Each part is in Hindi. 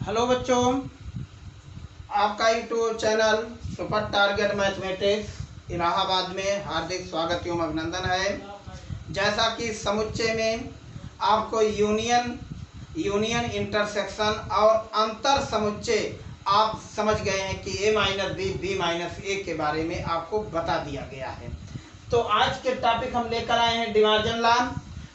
हेलो बच्चों, आपका YouTube channel super target mathematics Allahabad में हार्दिक स्वागत एवं अभिनंदन है। जैसा कि समुच्चय में आपको यूनियन इंटरसेक्शन और अंतर समुच्चय आप समझ गए हैं कि a माइनस बी माइनस ए के बारे में आपको बता दिया गया है। तो आज के टॉपिक हम लेकर आए हैं डिमार्जन लॉ।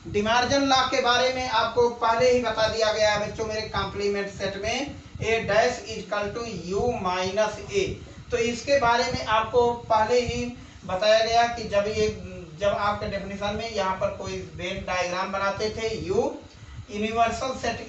डिमार्जन लॉ के बारे में आपको पहले ही बता दिया गया है बच्चों मेरे कॉम्प्लीमेंट सेट में a dash equal to u minus A. तो इसके बारे में आपको पहले ही बताया गया कि जब आपके डेफिनेशन में यहाँ पर कोई वेन डायग्राम बनाते थे u यूनिवर्सल सेट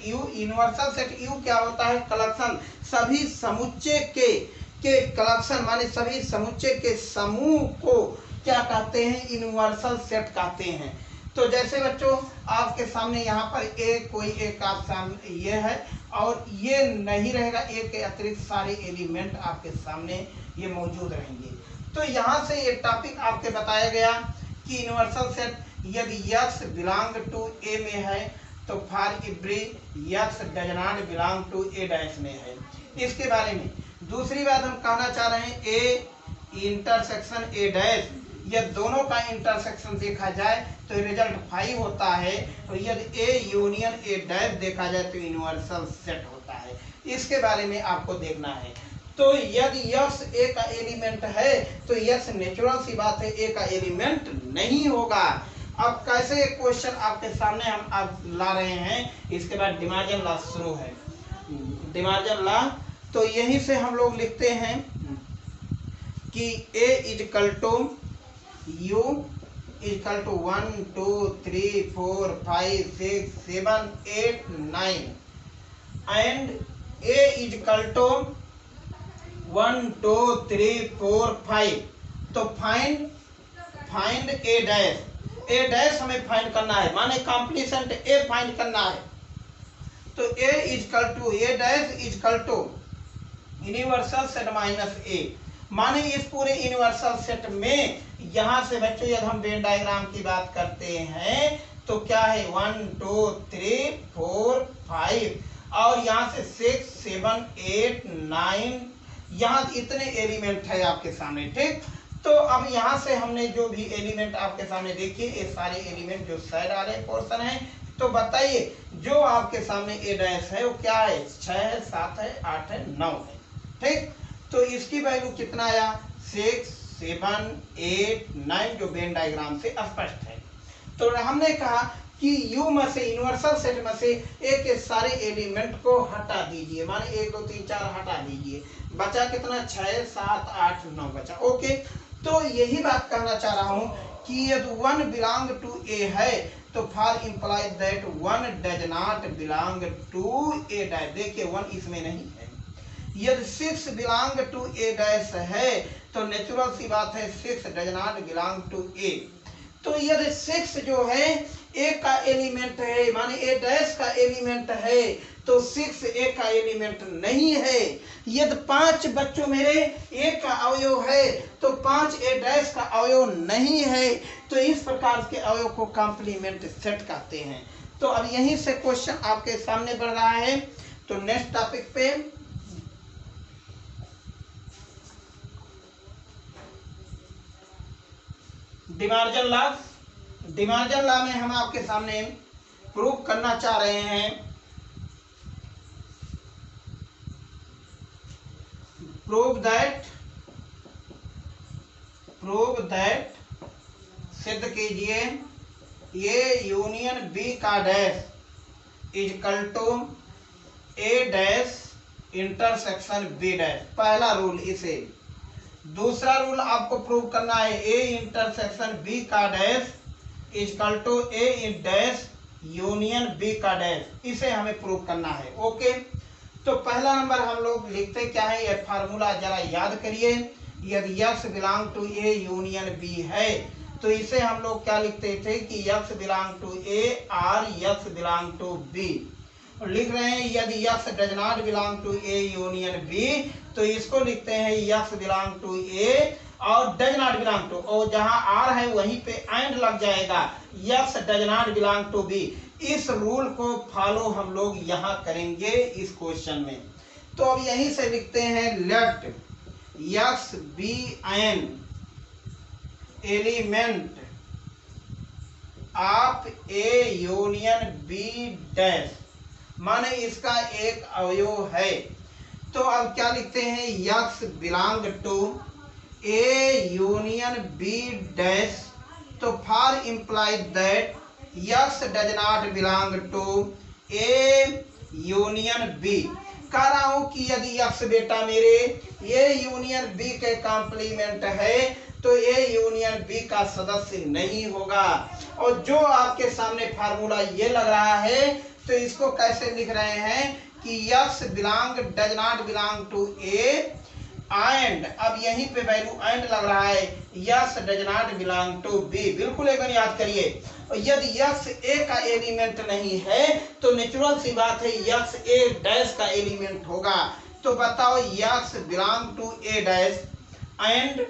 u क्या होता है? कलेक्शन, सभी समुच्चय के कलेक्शन माने सभी समुच्चय के समूह को क्या कहते हैं? यूनिवर्सल सेट कहते हैं। तो जैसे बच्चों आपके सामने यहाँ पर कोई एक आप सामने ये है और ये नहीं रहेगा, एक के अतिरिक्त सारे एलिमेंट आपके सामने ये मौजूद रहेंगे। तो यहाँ से ये टॉपिक आपके बताया गया कि यूनिवर्सल सेट यदि x बिलोंग टू a में है तो for every x does not belong to a dash में है। इसके बारे में दूसरी बात हम कहना चाह रहे हैं a इंटरसेक्शन a डैश, यह दोनों का इंटरसेक्शन देखा जाए तो रिजल्ट 5 होता है। तो यदि a यूनियन a डैश देखा जाए तो यूनिवर्सल सेट होता है। इसके बारे में आपको देखना है। तो यदि यस a का एलिमेंट है तो यस नेचुरल सी बात है a का एलिमेंट नहीं होगा। अब कैसे क्वेश्चन आपके सामने हम आप ला रहे हैं, इसके बाद डिमार्जन लॉ शुरू है। डिमार्जन लॉ तो यहीं से हम लोग लिखते हैं कि a equal to u equal to 1 2 3 4 5 6 7 8 9 and a equal to 1 2 3 4 5। तो फाइंड a डैश हमें फाइंड करना है, माने कॉम्प्लीसेंट a फाइंड करना है। तो a dash equal to universal set minus a, माने इस पूरे यूनिवर्सल सेट में यहाँ से बच्चों यदि हम वेन डायग्राम की बात करते हैं तो क्या है 1 2 3 4 5 और यहाँ से 6 7 8 9, यहाँ इतने एलिमेंट है आपके सामने। ठीक, तो अब यहाँ से हमने जो भी एलिमेंट आपके सामने देखिए, ये सारे एलिमेंट जो साइड वाले पोर्शन है। तो बताइए जो आपके सामने ए डैश है वो क्या है? 6 है, 7 है, 8 है, 9 है। ठीक, तो इसकी वैल्यू कितना आया? 6 7 8 9, जो वेन डायग्राम से स्पष्ट है। तो हमने कहा कि U में से यूनिवर्सल सेट में से ए के सारे एलिमेंट को हटा दीजिए, माने 1 2 3 4 हटा दीजिए, बचा कितना? 6 7 8 9 बचा। ओके, तो यही बात कहना चाह रहा हूं कि यदि 1 बिलोंग टू ए है तो for imply that 1 does not belong to A dash. देखिए 1 इसमें नहीं है। यदि 6 बिलोंग टू ए डैश है तो नेचुरल सी बात है 6 डज नॉट बिलोंग टू ए। तो यदि 6 जो है ए का एलिमेंट है, माने ए डैश का एलिमेंट है, तो 6 ए का एलिमेंट नहीं है। यदि 5 बच्चों मेरे ए का अवयव है तो 5 ए डैश का अवयव नहीं है। तो इस प्रकार के अवयव को कॉम्प्लीमेंट सेट कहते हैं। तो अब यहीं से क्वेश्चन आपके सामने बढ़ रहा है। तो नेक्स्ट टॉपिक पे डिमार्जन लॉ में हम आपके सामने प्रूव करना चाह रहे हैं प्रूव दैट सिद्ध कीजिए ए यूनियन बी का dash equal to A dash intersection B dash. पहला रूल इसे। दूसरा रूल आपको प्रूव करना है ए इंटरसेक्शन बी का dash equal to A dash union B का डैश। इसे हमें प्रूव करना है। ओके, तो पहला नंबर हम लोग लिखते क्या है, ये फार्मूला जरा याद करिए। यदि x belong to A union B है तो इसे हम लोग क्या लिखते थे कि x बिलोंग टू ए और x बिलोंग टू बी। लिख रहे हैं यदि x does not belong to A union B तो इसको लिखते हैं x बिलोंग टू ए और डज नॉट बिलोंग टू, और जहां r है वहीं पे एंड लग जाएगा, x does not belong to B. इस रूल को फॉलो हम लोग यहाँ करेंगे इस क्वेश्चन में। तो अब यहीं से लिखते हैं let x be an element of A union B dash, माने इसका एक अवयव है। तो अब क्या लिखते हैं, x belong to A union B dash, तो for implied that x does not belong to A union B. कह रहा हूं कि यदि x बेटा मेरे ए यूनियन बी के कॉम्प्लीमेंट है तो ए यूनियन बी का सदस्य नहीं होगा। और जो आपके सामने फार्मूला ये लग रहा है तो इसको कैसे लिख रहे हैं कि x belong does not belong to A and, अब यहीं पे वैल्यू एंड लग रहा है, x does not belong to B. बिल्कुल एक बार याद करिए, यदि x ए का एलिमेंट नहीं है तो नेचुरल सी बात है x ए डैश का एलिमेंट होगा। तो बताओ x belong to A dash and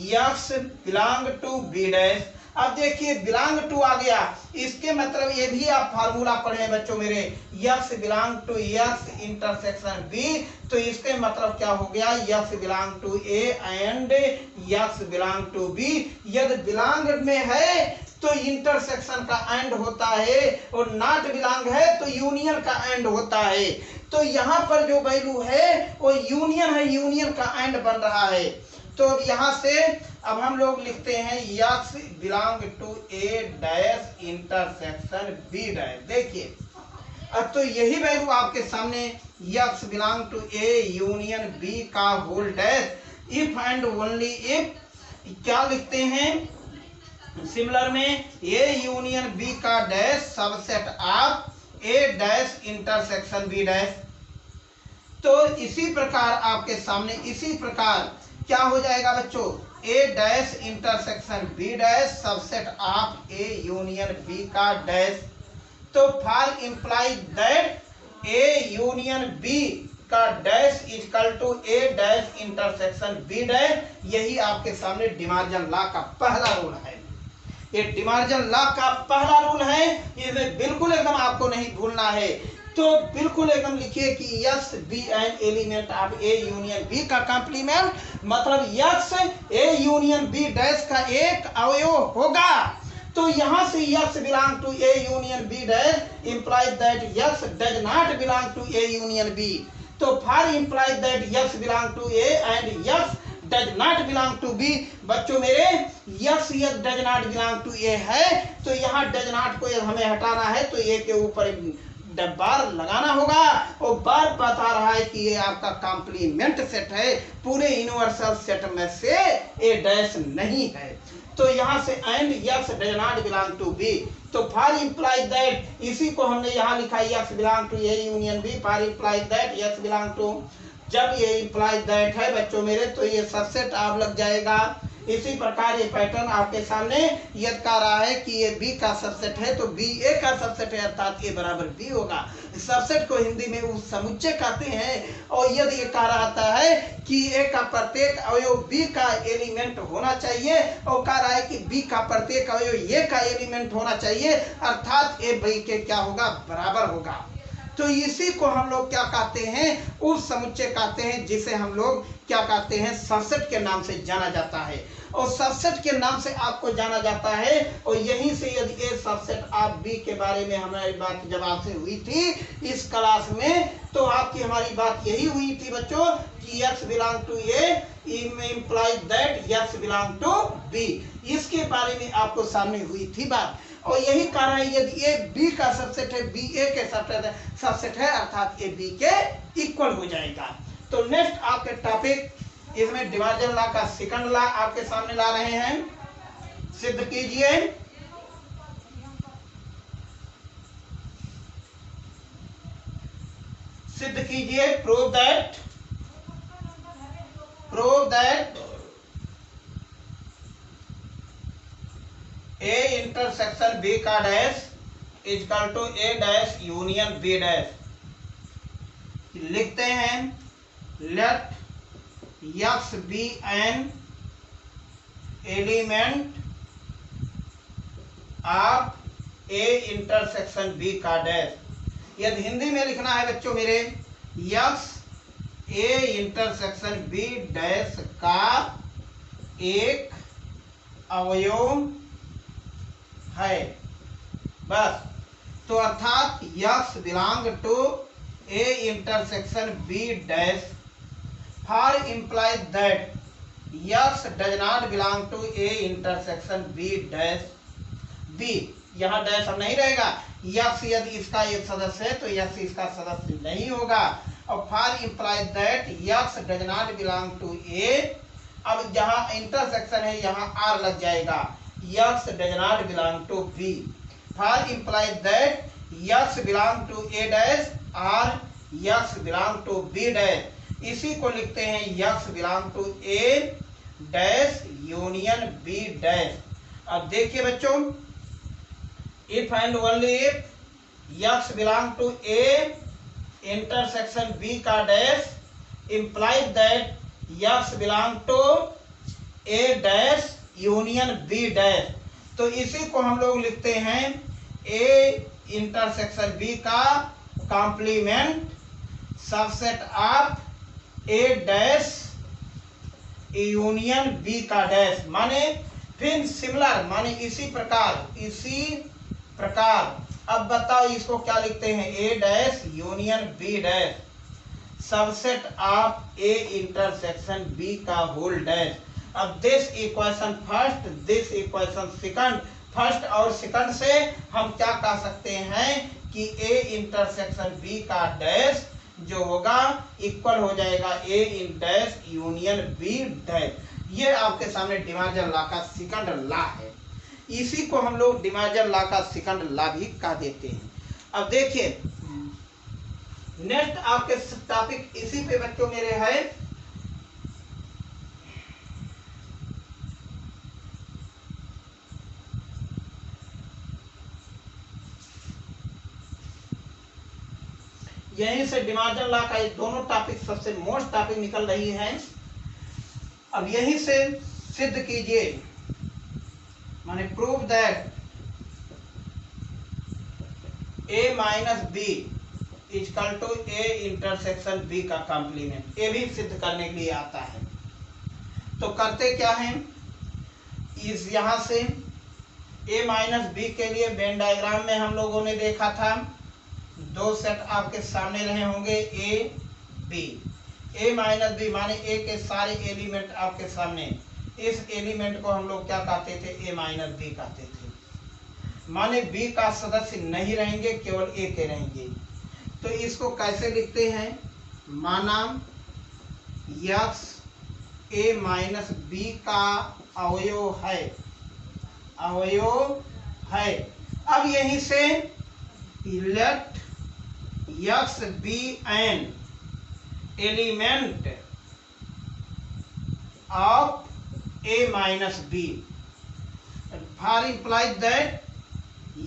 x belong to B dash. अब देखिए बिलोंग टू आ गया, इसके मतलब ये भी आप फार्मूला पढ़े बच्चों मेरे, x belong to x intersection b, तो इसके मतलब क्या हो गया, x belong to a and x belong to b। यदि बिलोंग में है तो इंटरसेक्शन का एंड होता है और नॉट बिलोंग है तो यूनियन का एंड होता है। तो यहाँ पर जो वैल्यू है वो यूनियन है, यूनियन का एंड बन रहा है। तो यहाँ से अब हम लोग लिखते हैं x belong to A dash intersection B dash. देखिए अब तो यही वैल्यू आपके सामने x belong to A union B का whole dash if and only if, क्या लिखते हैं सिमिलर में ए यूनियन बी का dash subset of A dash intersection B dash. तो इसी प्रकार आपके सामने इसी प्रकार क्या हो जाएगा बच्चों, A dash intersection B dash subset of A union B का डैश। तो for imply that A union B का dash equal to A dash intersection B dash, यही आपके सामने डिमार्जन लॉ का पहला रूल है। ये डिमार्जन लॉ का पहला रूल है, इसमें बिल्कुल एकदम आपको नहीं भूलना है। तो बिल्कुल एकदम लिखिए कि x be an element of A union B का कॉम्प्लीमेंट, मतलब x A union B dash का एक अवयव होगा। तो यहाँ से x belong to A union B dash implies that x does not belong to A union B. तो for implies that x belong to A and x does not belong to B. बच्चों मेरे x does not belong to A है तो यहाँ डज नॉट को हमें हटाना है, तो ए के ऊपर बार लगाना होगा और बार बता रहा है कि ये आपका कॉम्प्लीमेंट सेट है, पूरे यूनिवर्सल सेट में से ए डैश नहीं है। तो यहाँ से and x does not belong to B, तो फॉर इम्प्लाई दैट इसी को हमने यहाँ लिखा x belong to A union B, for imply that x belong to, जब ये इम्प्लाई दैट है बच्चों मेरे तो ये सबसेट आप लग जाएगा। इसी प्रकार ये पैटर्न आपके सामने यदि कह रहा है कि ये बी का सबसेट है तो बी ए का सबसेट है, अर्थात ए बराबर बी होगा। सबसेट को हिंदी में उस समुच्चय कहते हैं। और यदि ये कह रहा है कि ए का प्रत्येक अवयव बी का एलिमेंट होना चाहिए और कह रहा है कि बी का प्रत्येक अवयव ए का एलिमेंट होना चाहिए, अर्थात ए बी के क्या होगा, बराबर होगा। तो इसी को हम लोग क्या कहते हैं, उस समुच्चय कहते हैं जिसे हम लोग क्या कहते हैं, सबसेट के नाम से जाना जाता है। और सबसेट के नाम से आपको जाना जाता है। और यहीं से यदि ए सबसेट ऑफ बी के बारे में हमारी बात जब आपसे हुई थी इस क्लास में, तो आपकी हमारी बात यही हुई थी बच्चों कि x belong to A implies that x belong to B, इसके बारे में आपको सामने हुई थी बात। और यही कारण है यदि ए बी का सबसेट है, बी ए के सबसेट है, अर्थात ए बी के इक्वल हो जाएगा। तो नेक्स्ट आपके टॉपिक इसमें डिमार्जन लॉ का सेकंड लॉ आपके सामने ला रहे हैं, सिद्ध कीजिए। सिद्ध कीजिए, prove that A intersection B का dash is equal to A dash union B dash. लिखते हैं let x be an element of A intersection B का डैश। यदि हिंदी में लिखना है बच्चों मेरे, x A intersection B dash का एक अवयव है, बस। तो अर्थात x belong to A intersection B dash for implies that x does not belong to A intersection B dash B. यहाँ डैश अब नहीं रहेगा। यक्स यदि इसका एक सदस्य है तो यक्स इसका सदस्य नहीं होगा। और for implies that x does not belong to A, अब जहाँ इंटरसेक्शन है यहाँ आर लग जाएगा, x does not belong to B. For implies that x belong to A dash और x belong to B dash. इसी को लिखते हैं x belong to A dash union B dash. अब देखिए बच्चों, if and only if x belong to A intersection B का dash implies that x belong to A dash union B dash. तो इसी को हम लोग लिखते हैं ए इंटरसेक्शन बी का complement subset of A dash union B का डैश। माने फिर सिमिलर, माने इसी प्रकार। अब बताओ इसको क्या लिखते हैं, A dash union B dash subset of A intersection B का होल डैश। अब this equation first, this equation second. First और सेकंड से हम क्या कह सकते हैं कि ए इंटरसेक्शन बी का डैश जो होगा इक्वल हो जाएगा A in dash union B dash. ये आपके सामने डिमार्जर लॉ का सेकंड लॉ है। इसी को हम लोग डिमार्जर लॉ का सेकंड लॉ भी कह देते हैं। अब देखिए नेक्स्ट आपके टॉपिक इसी पे बच्चों मेरे है, यहीं से डिमार्जर लॉ का ये दोनों टॉपिक सबसे मोस्ट टॉपिक निकल रही है। अब यहीं से सिद्ध कीजिए, माने prove that A minus B equal to A intersection B का कॉम्प्लीमेंट। ये भी सिद्ध करने के लिए आता है। तो करते क्या है, इस यहां से ए माइनस बी के लिए वेन डायग्राम में हम लोगों ने देखा था, दो सेट आपके सामने रहे होंगे A B. A minus B माने ए के सारे एलिमेंट आपके सामने, इस एलिमेंट को हम लोग क्या कहते थे, ए माइनस बी कहते थे। माने बी का सदस्य नहीं रहेंगे, केवल ए के रहेंगे। तो इसको कैसे लिखते हैं, माना यक्स ए माइनस बी का अवयव है। अब यहीं से let x be an element of A minus B for implies that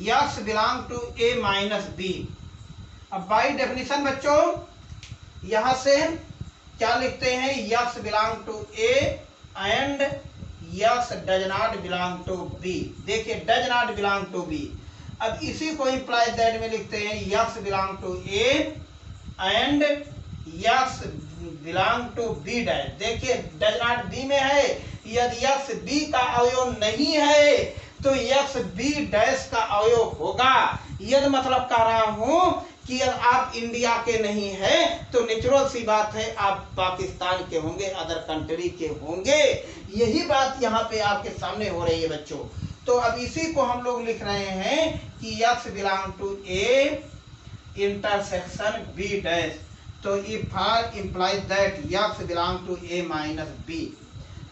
x belong to A minus B. अब बाई डेफिनेशन बच्चों यहां से क्या लिखते हैं, x belong to A and x does not belong to B. देखिए does not belong to B. अब इसी को इम्प्लाइज दैट में लिखते हैं x belong to A and x belong to B dash. देखिए डज नॉट बी में है, यदि यक्स बी का अवयव नहीं है तो यक्स बी डैश का अवयव होगा। यदि मतलब कह रहा हूं कि यदि आप इंडिया के नहीं है तो नेचुरल सी बात है आप पाकिस्तान के होंगे, अदर कंट्री के होंगे। यही बात यहाँ पे आपके सामने हो रही है बच्चों। तो अब इसी को हम लोग लिख रहे हैं कि x belong to A intersection B dash. तो if for implies that x belong to A minus B.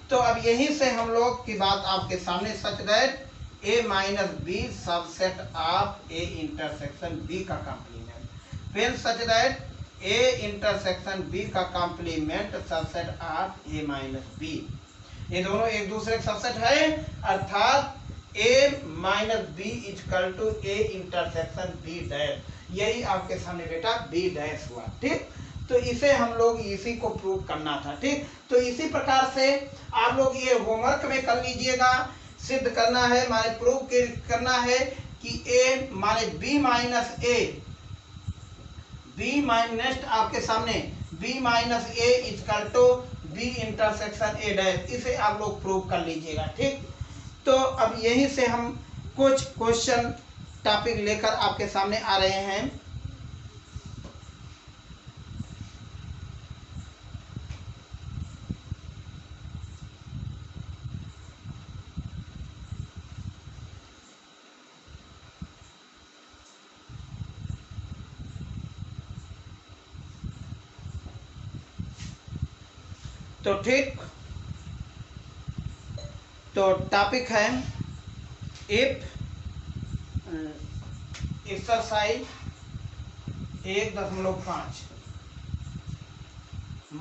तो अब यहीं से हम लोग की बात आपके सामने such that A minus B subset of A intersection B का कॉम्प्लीमेंट। फिर such that A intersection B का complement subset of A minus B. ये दोनों एक दूसरे का सबसेट है, अर्थात A minus B equal to A intersection B dash. यही आपके सामने बेटा बी डैश हुआ। ठीक, तो इसे हम लोग इसी को प्रूव करना था। ठीक, तो इसी प्रकार से आप लोग ये होमवर्क में कर लीजिएगा। सिद्ध करना है, माने प्रूव करना है कि ए माने B minus A, B minus next आपके सामने B minus A is equal to B intersection A dash, इसे आप लोग प्रूव कर लीजिएगा। ठीक, तो अब यहीं से हम कुछ क्वेश्चन टॉपिक लेकर आपके सामने आ रहे हैं। तो ठीक, तो टॉपिक है इफ एक्सरसाइज 1.5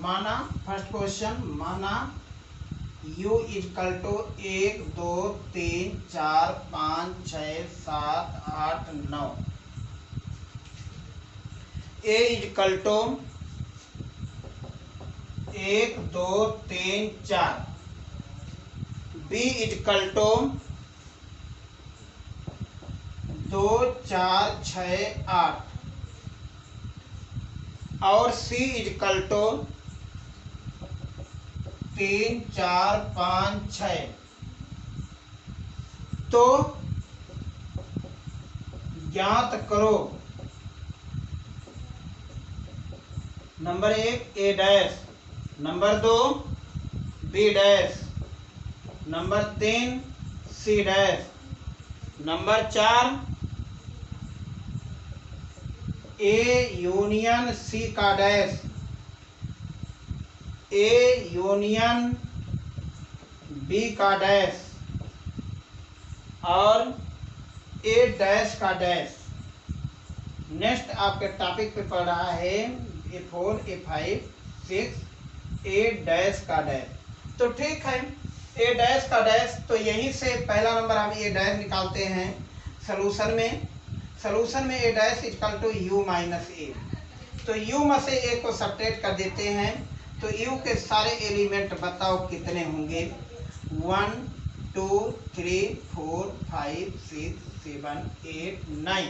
माना, फर्स्ट क्वेश्चन माना u is equal to 1 2 3 4 5 6 7 8 9, a is equal to 1 2 3 4, b is equal to 2 4 6 8 और c इजकल टू 3 4 5 6। तो ज्ञात करो number 1 A dash, number 2 B dash, number 3 C dash, number 4 A union C का डैश, ए यूनियन बी का डैश और ए डैश का डैश। नेक्स्ट आपके टॉपिक पे पढ़ रहा है A4 A5 6 ए डैश का डैश। तो ठीक है, ए डैश का डैश, तो यहीं से पहला नंबर हम ए डैश निकालते हैं सलूशन में। सलूशन में A dash equal to U minus A, तो यू में से ए को सब्ट्रैक्ट कर देते हैं। तो यू के सारे एलिमेंट बताओ कितने होंगे, 1 2 3 4 5 6 7 8 9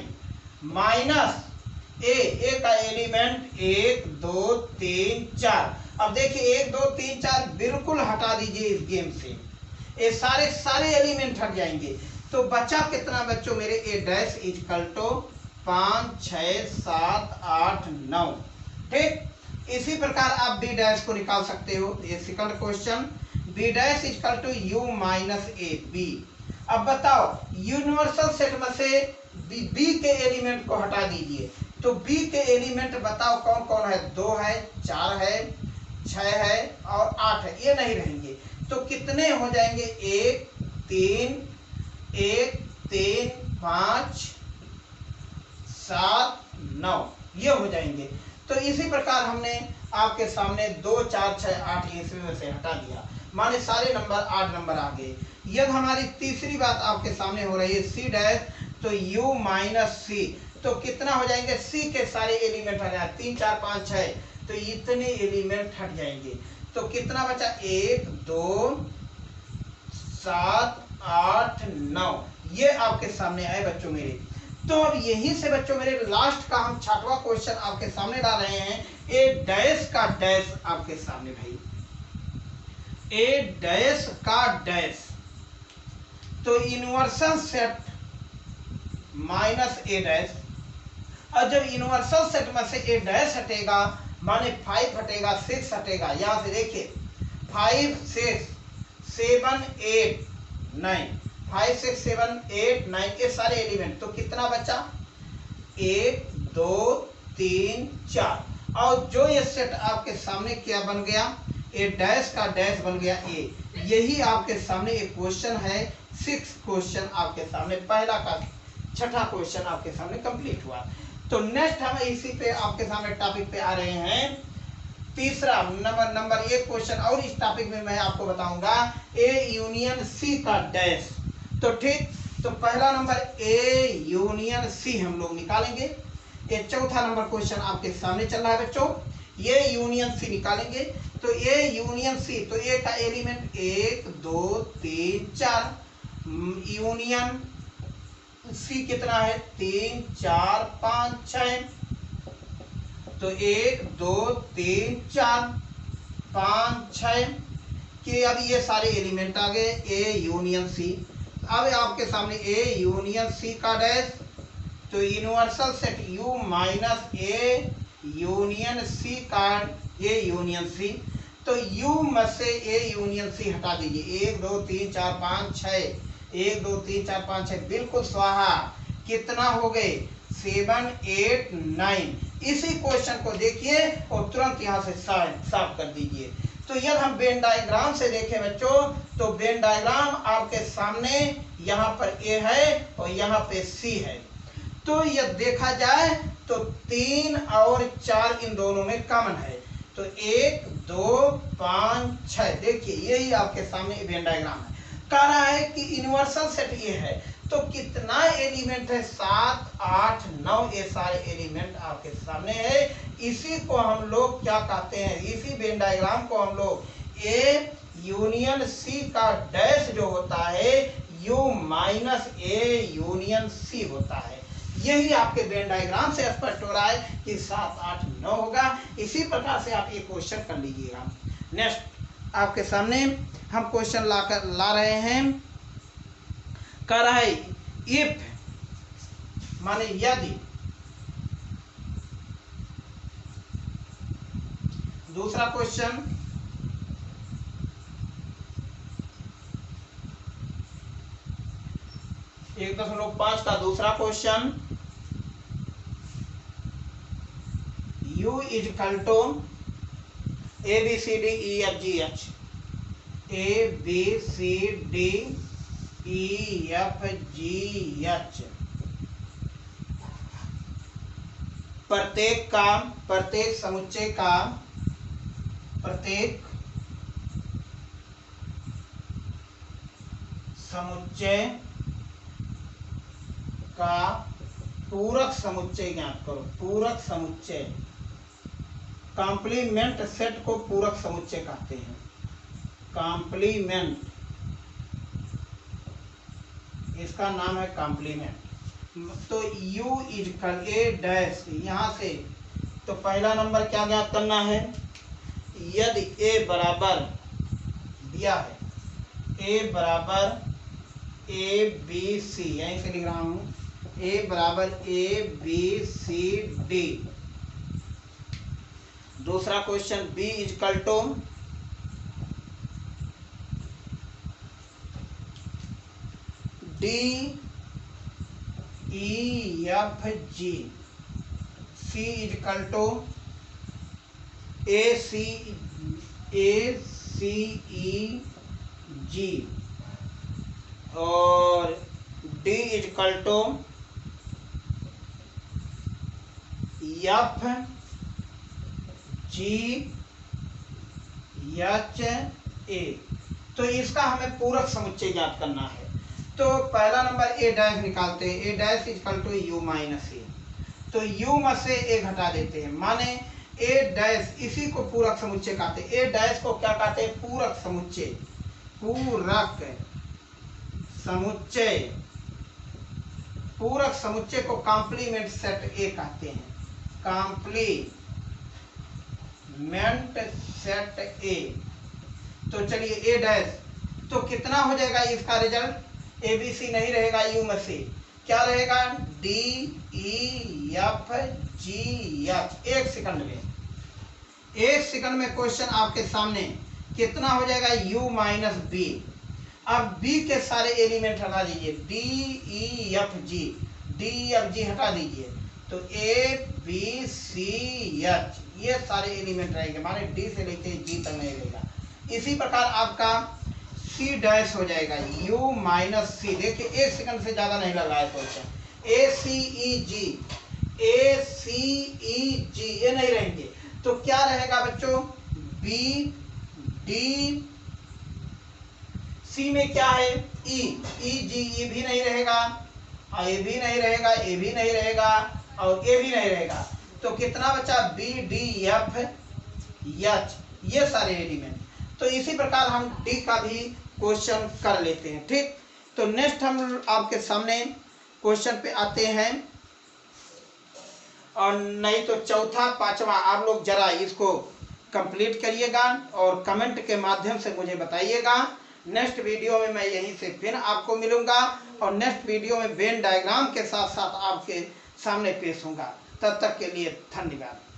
माइनस ए का एलिमेंट 1 2 3 4। अब देखिए 1 2 3 4 बिल्कुल हटा दीजिए इस गेम से, ये सारे एलिमेंट हट जाएंगे। तो बचा कितना बच्चों मेरे, ए डैश इजकल टू 5 6 7 8 9। ठीक, इसी प्रकार आप बी डैश को निकाल सकते हो। ये second question, B dash is equal to U minus A B. अब बताओ यूनिवर्सल सेट में से बी के एलिमेंट को हटा दीजिए, तो बी के एलिमेंट बताओ कौन कौन है, 2 है 4 है 6 है और 8 है, ये नहीं रहेंगे। तो कितने हो जाएंगे, 1 3 5 7 9, ये हो जाएंगे। तो इसी प्रकार हमने आपके सामने 2 4 6 8 इसमें से हटा दिया, माने सारे नंबर 8 नंबर आ गए। यह हमारी तीसरी बात आपके सामने हो रही है, सी डैश, तो u माइनस सी, तो कितना हो जाएंगे, सी के सारे एलिमेंट हट जाए, 3 4 5 6, तो इतने एलिमेंट हट जाएंगे। तो कितना बचा, 1 2 7 8 9, ये आपके सामने आए बच्चों मेरे। तो अब यहीं से बच्चों मेरे लास्ट का हम 6वां क्वेश्चन आपके सामने डाल रहे हैं, ए डैश का डैश आपके सामने भाई, ए डैश का डैश। तो यूनिवर्सल सेट माइनस ए डैश, और जब यूनिवर्सल सेट में से ए डैश हटेगा माने 5 हटेगा 6 हटेगा, यहां से देखिए 5 6 7 8 9, 5 6 7 8 9 के सारे एलिमेंट। तो कितना बचा, 1 2 3 4, और जो ये सेट आपके सामने क्या बन गया, ए डैश का डैश बन गया ए। यही आपके सामने एक क्वेश्चन है, 6 क्वेश्चन आपके सामने, पहला का 6ठा क्वेश्चन आपके सामने कंप्लीट हुआ। तो नेक्स्ट हम इसी पे आपके सामने टॉपिक पे आ रहे हैं, तीसरा नंबर 1 क्वेश्चन, और इस टॉपिक में मैं आपको बताऊंगा ए यूनियन सी का डैश। तो ठीक, तो पहला नंबर ए यूनियन सी हम लोग निकालेंगे। ये चौथा नंबर क्वेश्चन आपके सामने चल रहा है बच्चों, ये यूनियन सी निकालेंगे। तो ए यूनियन सी, तो ए का एलिमेंट 1 2 3 4, यूनियन सी कितना है 3 4 5 6, तो 1 2 3 4 5 6 कि अब ये सारे एलिमेंट आ गए ए यूनियन सी। अब आपके सामने ए यूनियन सी का डैश, तो universal set U minus A union C का ए यूनियन सी, तो यू में से ए यूनियन सी हटा दीजिए। 1 2 3 4 5 6, 1 2 3 4 5 6 बिल्कुल स्वाहा। कितना हो गए 7 8 9। इसी क्वेश्चन को देखिए और तुरंत यहाँ से साफ कर दीजिए। तो यदि हम वेन डायग्राम से देखें बच्चों, तो वेन डायग्राम आपके सामने यहाँ पर ए है और यहाँ पे सी है। तो यह देखा जाए तो 3 और 4 इन दोनों में कॉमन है, तो 1 2 5 6 देखिए यही आपके सामने वेन डायग्राम है। कह रहा है कि यूनिवर्सल सेट ये है, तो कितना एलिमेंट है 7 8 9, ये सारे एलिमेंट आपके सामने है। इसी को हम लोग क्या कहते हैं, इसी वेन डायग्राम को हम लोग ए यूनियन सी का डैश जो होता है U minus A union C होता है। यही आपके वेन डायग्राम से स्पष्ट हो रहा है कि 7 8 9 होगा। इसी प्रकार से आप ये क्वेश्चन कर लीजिएगा। नेक्स्ट आपके सामने हम क्वेश्चन ला रहे हैं। कह रहा है इफ माने यदि, दूसरा क्वेश्चन 1.5 का दूसरा question, U is equal to A B C D E F G H, A B C D E F G H, प्रत्येक समुच्चय का पूरक समुच्चय ज्ञात करो। पूरक समुच्चय, कॉम्प्लीमेंट सेट को पूरक समुच्चय कहते हैं। कॉम्प्लीमेंट, इसका नाम है कॉम्प्लीमेंट। तो U इजकल ए डैश, यहाँ से तो पहला नंबर क्या ज्ञात करना है, यदि A बराबर दिया है, A बराबर ए बी सी, यहीं से लिख रहा हूं, A बराबर ए बी सी डी। दूसरा question B is equal to D E F G, C equal to A C E G, और D equal to F G H A. तो इसका हमें पूरक समुच्चय ज्ञात करना है। तो पहला नंबर ए डैश निकालते हैं। A dash is equal to U minus A, तो यू में से ए घटा देते हैं, माने ए डैश, इसी को पूरक समुच्चय कहते हैं। ए डैश को क्या कहते हैं, पूरक समुच्चय। पूरक समुच्चय, पूरक समुच्चय को कॉम्प्लीमेंट सेट ए कहते हैं। Complement set A. तो चलिए ए डैश, तो कितना हो जाएगा इसका रिजल्ट, ए बी सी नहीं रहेगा, यू में से क्या रहेगा, D E F G H. एक सेकंड में क्वेश्चन आपके सामने कितना हो जाएगा, u माइनस बी। अब b के सारे एलिमेंट हटा दीजिए, डी ई एफ जी, डी एफ जी हटा दीजिए, तो ए बी सी एच ये सारे एलिमेंट रहेंगे, माने डी से लेके जी तक नहीं रहेगा। इसी प्रकार आपका सी डैश हो जाएगा u माइनस सी। देखिए एक सेकंड से ज्यादा नहीं लग रहा है क्वेश्चन। ए सी ई जी, ए सी ई जी ये नहीं रहेंगे, तो क्या रहेगा बच्चों, बी डी, सी में क्या है ई, ई जी, ई भी नहीं रहेगा, ए भी नहीं रहेगा, ए भी नहीं रहेगा और ए भी नहीं रहेगा, तो कितना बचा, बी डी एफ एच ये सारे एलिमेंट। तो इसी प्रकार हम डी का भी क्वेश्चन कर लेते हैं। ठीक, तो नेक्स्ट हम आपके सामने क्वेश्चन पे आते हैं, और नहीं तो चौथा पांचवा आप लोग जरा इसको कंप्लीट करिएगा और कमेंट के माध्यम से मुझे बताइएगा। नेक्स्ट वीडियो में मैं यहीं से फिर आपको मिलूंगा और नेक्स्ट वीडियो में वेन डायग्राम के साथ साथ आपके सामने पेश होऊंगा। तब तक के लिए धन्यवाद।